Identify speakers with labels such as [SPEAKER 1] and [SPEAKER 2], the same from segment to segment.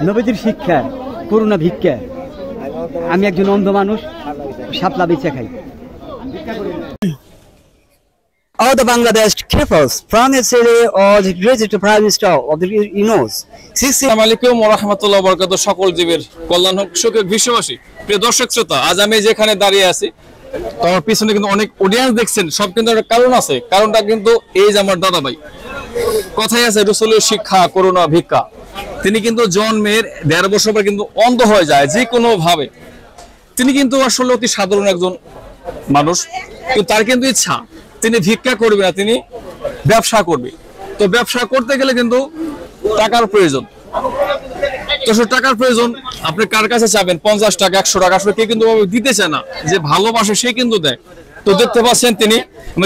[SPEAKER 1] নবীদের শিক্ষা করুণা ভিক্ষা। আমি একজন অন্ধ মানুষ, শাপলা বেচা খাই। All the Bangladesh cripples from its city or the greatest prime minister of the UNOS.
[SPEAKER 2] আসসালামু আলাইকুম ওয়া রাহমাতুল্লাহি ওয়া বারাকাতুহু। সকল জীবের কল্যাণ হোক, সুখে বিশ্ববাসী। প্রিয় দর্শক শ্রোতা, আজ আমি যেখানে দাঁড়িয়ে আছি তোমার পিছনে কিন্তু অনেক অডিয়েন্স দেখছেন, সব কিন্তু একটা কারণ আছে। কারণটা কিন্তু এই যে আমার দাদা ভাই, কথাই আছে রাসূলের শিক্ষা করুণা ভিক্ষা। তিনি কিন্তু জন্মের ১.৫ বছর পর কিন্তু অন্ধ হয়ে যায় যে কোনো ভাবে। তিনি কিন্তু আসলে অতি সাধারণ একজন মানুষ, কিন্তু তার কিন্তু ইচ্ছা তিনি ভিক্ষা করবে না, তিনি ব্যবসা করবে। তো ব্যবসা করতে গেলে কিন্তু টাকার প্রয়োজন। তো সে টাকার প্রয়োজন, আপনি কার কাছে চাবেন? ৫০ টাকা, ১০০ টাকা, আসলে কে কিন্তু দিতে চায় না। যে ভালোবাসে সে কিন্তু দেয়। তো দেখতে পাচ্ছেন তিনি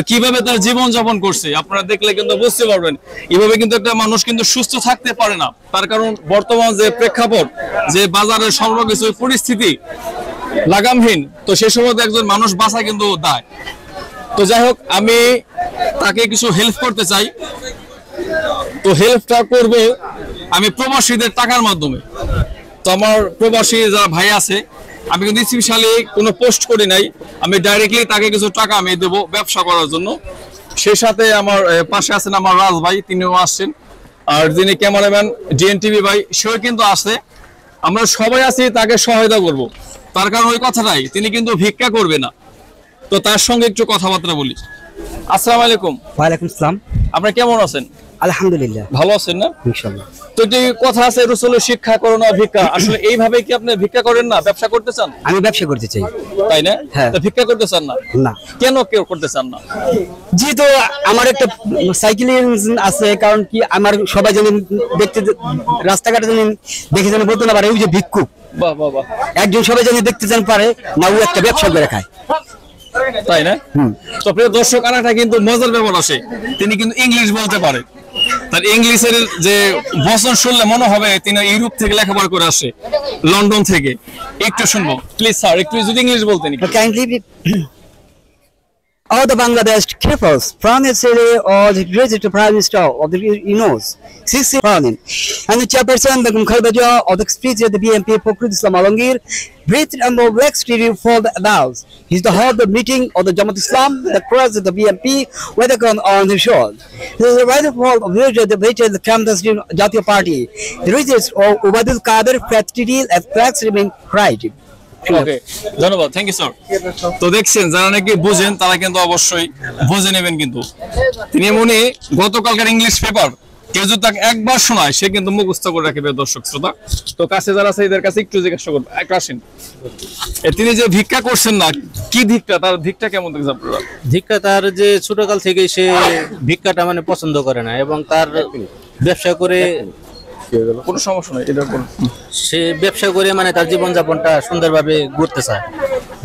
[SPEAKER 2] কিভাবে তার জীবন যাপন করছে, আপনারা দেখলে কিন্তু বুঝতে পারবেন। এভাবে কিন্তু একটা মানুষ কিন্তু সুস্থ থাকতে পারে না। তার কারণ বর্তমান যে প্রেক্ষাপট, যে বাজারের সর্বকিছু পরিস্থিতি লাগামহীন, তো সে সময় একজন মানুষ বাঁচা কিন্তু দায়। তো যাই হোক, আমি তাকে কিছু হেল্প করতে চাই। তো হেল্পটা করব আমি প্রবাসীদের টাকার মাধ্যমে। তো আমার প্রবাসী যারা ভাই আছে, আমি কিন্তু স্পেশালি কোনো পোস্ট করি নাই, আমি ডাইরেক্টলি তাকে কিছু টাকা আমি দেবো ব্যবসা করার জন্য। সেই সাথে আমার পাশে আছেন আমার রাজ ভাই, তিনিও আসছেন। আর যিনি ক্যামেরাম্যান ডিএনটিভি ভাই, সেও কিন্তু আসছে। আমরা সবাই আছি তাকে সহায়তা করব। তার কারণ ওই কথাটাই, তিনি কিন্তু ভিক্ষা করবে না। তো তার সঙ্গে একটু কথাবার্তা বলি। আসসালামু আলাইকুম।
[SPEAKER 1] ওয়ালাইকুম আসসালাম।
[SPEAKER 2] আপনারা কেমন আছেন?
[SPEAKER 1] আলহামদুলিল্লাহ,
[SPEAKER 2] ভালো আছেন না?
[SPEAKER 1] ইনশাআল্লাহ।
[SPEAKER 2] তো যে কথা আছে রাসূলের শিক্ষা করুণা ভিক্ষা, আসলে এইভাবে কি আপনি ভিক্ষা করেন না, ব্যবসা করতে চান?
[SPEAKER 1] আমি ব্যবসা করতে চাই।
[SPEAKER 2] তাই না?
[SPEAKER 1] হ্যাঁ।
[SPEAKER 2] তো ভিক্ষা করতে চান না?
[SPEAKER 1] না।
[SPEAKER 2] কেন কেউ করতে চান না?
[SPEAKER 1] যেহেতু আমার একটা সাইকেলিং আছে, কারণ কি আমার সবাই যেন দেখতে, রাস্তাঘাটে যেন দেখে যেন বলতে না পারে ওই যে ভিক্ষুক।
[SPEAKER 2] বাহ বাহ বাহ।
[SPEAKER 1] একজন সবাই যেন দেখতে যেন পারে না ও একটা ব্যবসা করে খায়।
[SPEAKER 2] তাই না? তো প্রিয় দর্শক, আরেকটা কিন্তু মজার ব্যাপার আছে, তিনি কিন্তু ইংলিশ বলতে পারে। তার ইংলিশের যে বচন শুনলে মনে হবে তিনি ইউরোপ থেকে লেখাপড়া করে আসে, লন্ডন থেকে। একটু শুনবো প্লিজ স্যার, একটু যদি ইংলিশ বলতেন।
[SPEAKER 1] Kindly all the Bangladesh cripples from its city or the greatest prime minister of the UNOS, Sisi Farnin, and the chairperson the Khalbaja of the speech of the BNP Pokrut Islam Alangir, breathed on the Black Street for the adults. He's the head of the meeting of the Jamaat Islam, the cross of the BNP, with the gun on his shoulder. This is the right of all of the Kamdas Jatiya Party. The reasons of Ubadul Kader, Fatidil, and flags remain right.
[SPEAKER 2] ওকে, ধন্যবাদ, thank you sir. তো দেখছেন, যারা নাকি বুঝেন তারা কিন্তু অবশ্যই বুঝে নেবেন। কিন্তু তিনি এমনি গতকালকার ইংলিশ পেপার কেউ যদি তাকে একবার শোনায় সে কিন্তু মুখস্থ করে রাখবে। দর্শক শ্রোতা, তো কাছে যারা আছে এদের কাছে একটু জিজ্ঞাসা করবো। আসেন, তিনি যে ভিক্ষা করছেন না, কি ভিক্ষা, তার ভিক্ষা কেমন দেখছেন আপনারা?
[SPEAKER 3] ভিক্ষা তার যে ছোটকাল থেকে সে ভিক্ষাটা মানে পছন্দ করে না, এবং তার ব্যবসা করে
[SPEAKER 2] কোনো সমস্যা নাই, এটা
[SPEAKER 3] সে ব্যবসা করে মানে তার জীবনযাপনটা সুন্দরভাবে করতে চায়।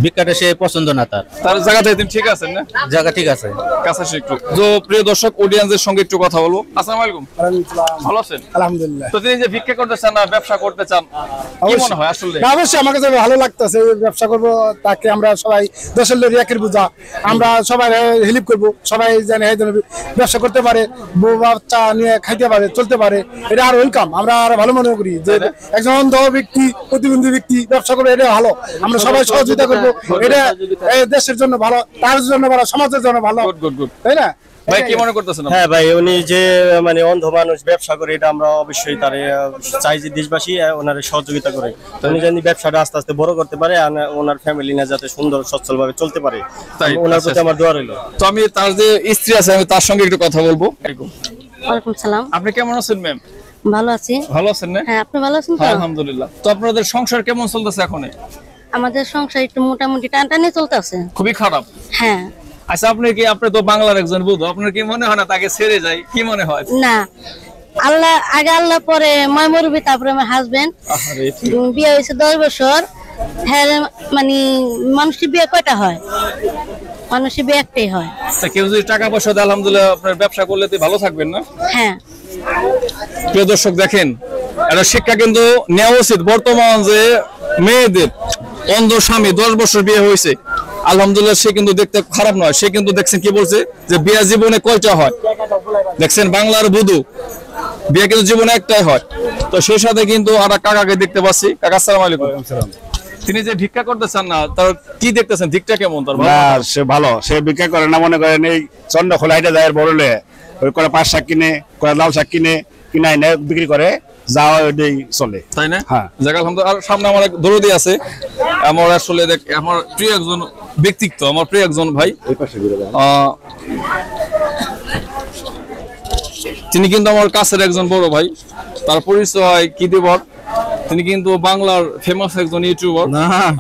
[SPEAKER 3] ভিক্ষাটা সে পছন্দ না তার।
[SPEAKER 2] তার জায়গাতে তিনি ঠিক আছেন না?
[SPEAKER 3] জায়গা ঠিক আছে।
[SPEAKER 2] কাছে একটু তো প্রিয় দর্শক অডিয়েন্সের সঙ্গে একটু কথা বলবো। আসসালামু আলাইকুম। ভালো আছেন?
[SPEAKER 4] আলহামদুলিল্লাহ।
[SPEAKER 2] তো তিনি যে ভিক্ষা করতে চান না ব্যবসা করতে চান, কি মনে হয় আসলে?
[SPEAKER 4] অবশ্যই আমার কাছে ভালো লাগতেছে, ব্যবসা করব, তাকে আমরা সবাই দেশের লোক একের বোঝা, আমরা সবাই হেল্প করব, সবাই যেন ব্যবসা করতে পারে, বউ বাচ্চা নিয়ে খাইতে পারে, চলতে পারে, এটা আর ওয়েলকাম। আমরা আর ভালো মনে করি যে একজন অন্ধ ব্যক্তি, প্রতিবন্ধী ব্যক্তি ব্যবসা করে, এটা ভালো। আমরা সবাই সহযোগিতা করবো, এটা দেশের জন্য ভালো, তার জন্য ভালো, সমাজের জন্য ভালো, তাই না
[SPEAKER 2] ভাই? কি মনে করতেছেন?
[SPEAKER 5] হ্যাঁ ভাই, উনি যে মানে অন্ধ মানুষ ব্যবসা করে, এটা আমরা অবশ্যই তার চাই যে দেশবাসী ওনার সহযোগিতা করে। উনি যদি ব্যবসাটা আস্তে আস্তে বড় করতে পারে, ওনার ফ্যামিলি না যাতে সুন্দর সচ্ছল ভাবে চলতে পারে, তাই ওনার প্রতি আমার দোয়া রইল।
[SPEAKER 2] তো আমি তার যে স্ত্রী আছে, আমি তার সঙ্গে একটু কথা বলবো।
[SPEAKER 6] ওয়ালাইকুম সালাম।
[SPEAKER 2] আপনি কেমন আছেন ম্যাম?
[SPEAKER 6] ভালো আছি।
[SPEAKER 2] ভালো আছেন না?
[SPEAKER 6] হ্যাঁ, আপনি ভালো আছেন তো?
[SPEAKER 2] আলহামদুলিল্লাহ। তো আপনাদের সংসার কেমন চলতেছে এখন?
[SPEAKER 6] আমাদের সংসার একটু মোটামুটি টানটানি চলতেছে।
[SPEAKER 2] খুবই খারাপ?
[SPEAKER 6] হ্যাঁ।
[SPEAKER 2] আচ্ছা, আপনি তো বাংলার একজন বুধ, আপনার কি মনে হয় না তাকে ছেড়ে যায়? কি মনে হয়?
[SPEAKER 6] না, আল্লাহ আগে, আল্লাহ পরে, মই মুরবি, তারপরে আমার হাজবেন্ড। বিয়ে হয়েছে 10 বছর। হ্যাঁ, মানে মানুষের বিয়ে কয়টা হয়? মানুষের বিয়ে একটাই হয়।
[SPEAKER 2] কেউ যদি টাকা পয়সা দেয়, আলহামদুলিল্লাহ, আপনার ব্যবসা করলে তো ভালো থাকবেন না?
[SPEAKER 6] হ্যাঁ।
[SPEAKER 2] প্রিয় দর্শক, দেখেন, এটা শিক্ষা কিন্তু নেওয়া উচিত। বর্তমান যে মেয়েদের অন্ধ স্বামী 10 বছর বিয়ে হয়েছে, আলহামদুলিল্লাহ, সে কিন্তু দেখতে খারাপ নয়। সে কিন্তু দেখছেন কি বলছে যে বিয়ে জীবনে কয়টা হয়। দেখছেন বাংলার বুধু বিয়ে কিন্তু জীবনে একটাই হয়। তো সেই সাথে কিন্তু আর এক কাকাকে দেখতে পাচ্ছি। কাকা আসসালামু আলাইকুম। তিনি যে ভিক্ষা করতেছেন না, তার কি দেখতেছেন, দিকটা কেমন তার?
[SPEAKER 7] না সে ভালো, সে ভিক্ষা করে না, মনে করেন এই চন্দ্রখোলা হাইটে যায় বড়লে ওই করে পাঁচ শাক কিনে, করে লাল শাক কিনে কিনাই নেয় বিক্রি করে, যাওয়া ওইটাই চলে,
[SPEAKER 2] তাই না?
[SPEAKER 7] হ্যাঁ।
[SPEAKER 2] জায়গা আলহামদুলিল্লাহ। আর সামনে আমার এক দরদি আছে, আমার আসলে আমার প্রিয় একজন ব্যক্তিত্ব, আমার প্রিয় একজন ভাই। তিনি কিন্তু আমার কাছের একজন বড় ভাই, তার পরিচয় কি দেব, তিনি কিন্তু বাংলার ফেমাস একজন ইউটিউবার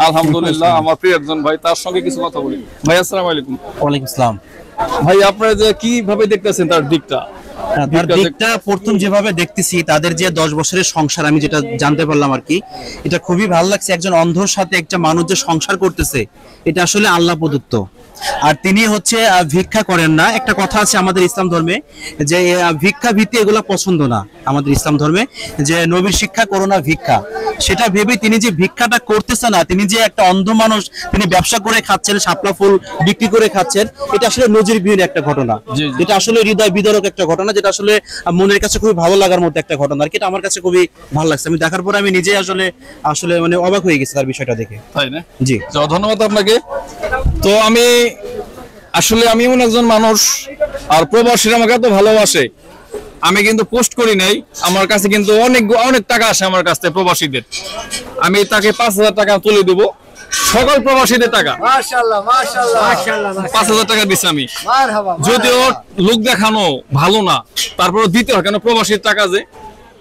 [SPEAKER 2] আলহামদুলিল্লাহ, আমার প্রিয় একজন ভাই। তার সঙ্গে কিছু কথা বলি। ভাই আসসালামু আলাইকুম।
[SPEAKER 3] ওয়ালাইকুম আসসালাম।
[SPEAKER 2] ভাই আপনারা যে কিভাবে দেখতেছেন তার দিকটা?
[SPEAKER 3] তার দিকটা প্রথম যেভাবে দেখতেছি, তাদের যে 10 বছরের সংসার, আমি যেটা জানতে পারলাম আর কি, এটা খুবই ভালো লাগছে। একজন অন্ধর সাথে একটা মানুষ যে সংসার করতেছে, এটা আসলে আল্লাহ প্রদত্ত। আর তিনি হচ্ছে ভিক্ষা করেন না। একটা কথা আছে আমাদের ইসলাম ধর্মে যে ভিক্ষা ভীতি এগুলো পছন্দ না আমাদের ইসলাম ধর্মে, যে নবীর শিক্ষা করো না ভিক্ষা। সেটা ভেবে তিনি যে ভিক্ষাটা করতেছে না, তিনি যে একটা অন্ধ মানুষ, তিনি ব্যবসা করে খাচ্ছেন, শাপলা ফুল বিক্রি করে খাচ্ছেন, এটা আসলে নজিরবিহীন একটা ঘটনা। এটা আসলে হৃদয় বিদারক একটা ঘটনা, যেটা আসলে মনের কাছে খুবই ভালো লাগার মতো একটা ঘটনা আর কি। এটা আমার কাছে খুবই ভালো লাগছে। আমি দেখার পরে আমি নিজে আসলে আসলে মানে অবাক হয়ে গেছি তার বিষয়টা দেখে।
[SPEAKER 2] তাই না?
[SPEAKER 3] জি,
[SPEAKER 2] ধন্যবাদ আপনাকে। তো আমি আসলে আমি এমন একজন মানুষ, আর প্রবাসীরা আমাকে এত ভালোবাসে, আমি কিন্তু পোস্ট করি নাই, আমার কাছে কিন্তু অনেক টাকা আসে আমার কাছ থেকে প্রবাসীদের। আমি তাকে 5,000 টাকা তুলে দেবো, সকল প্রবাসীদের টাকা। মাশাআল্লাহ মাশাআল্লাহ মাশাআল্লাহ 5,000 টাকা দিছি আমি। যদিও লোক দেখানো ভালো না, তারপরে দিতে হয়, কেন প্রবাসীর টাকা যে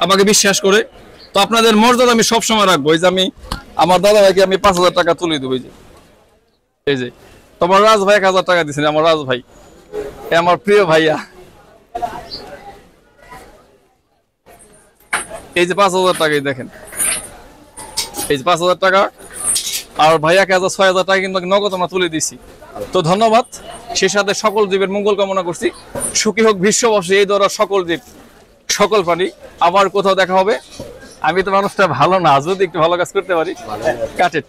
[SPEAKER 2] আমাকে বিশ্বাস করে। তো আপনাদের মর্যাদা আমি সবসময় রাখবো। এই যে আমি আমার দাদা ভাইকে আমি 5,000 টাকা তুলে দেবো। এই যে তোমার রাজ ভাই 1,000 টাকা দিচ্ছেন, আমার রাজ ভাই, আমার প্রিয় ভাইয়া। এই যে 5,000 টাকাই দেখেন, এই যে 5,000 টাকা, আর ভাইয়াকে 6,000 টাকা কিন্তু নগদ আমরা তুলে দিছি। তো ধন্যবাদ। সে সাথে সকল জীবের মঙ্গল কামনা করছি। সুখী হোক বিশ্ববাসী, এই দ্বারা সকল জীব, সকল প্রাণী। আবার কোথাও দেখা হবে। আমি তো মানুষটা ভালো না, যদি একটু ভালো কাজ করতে পারি। কাটেট।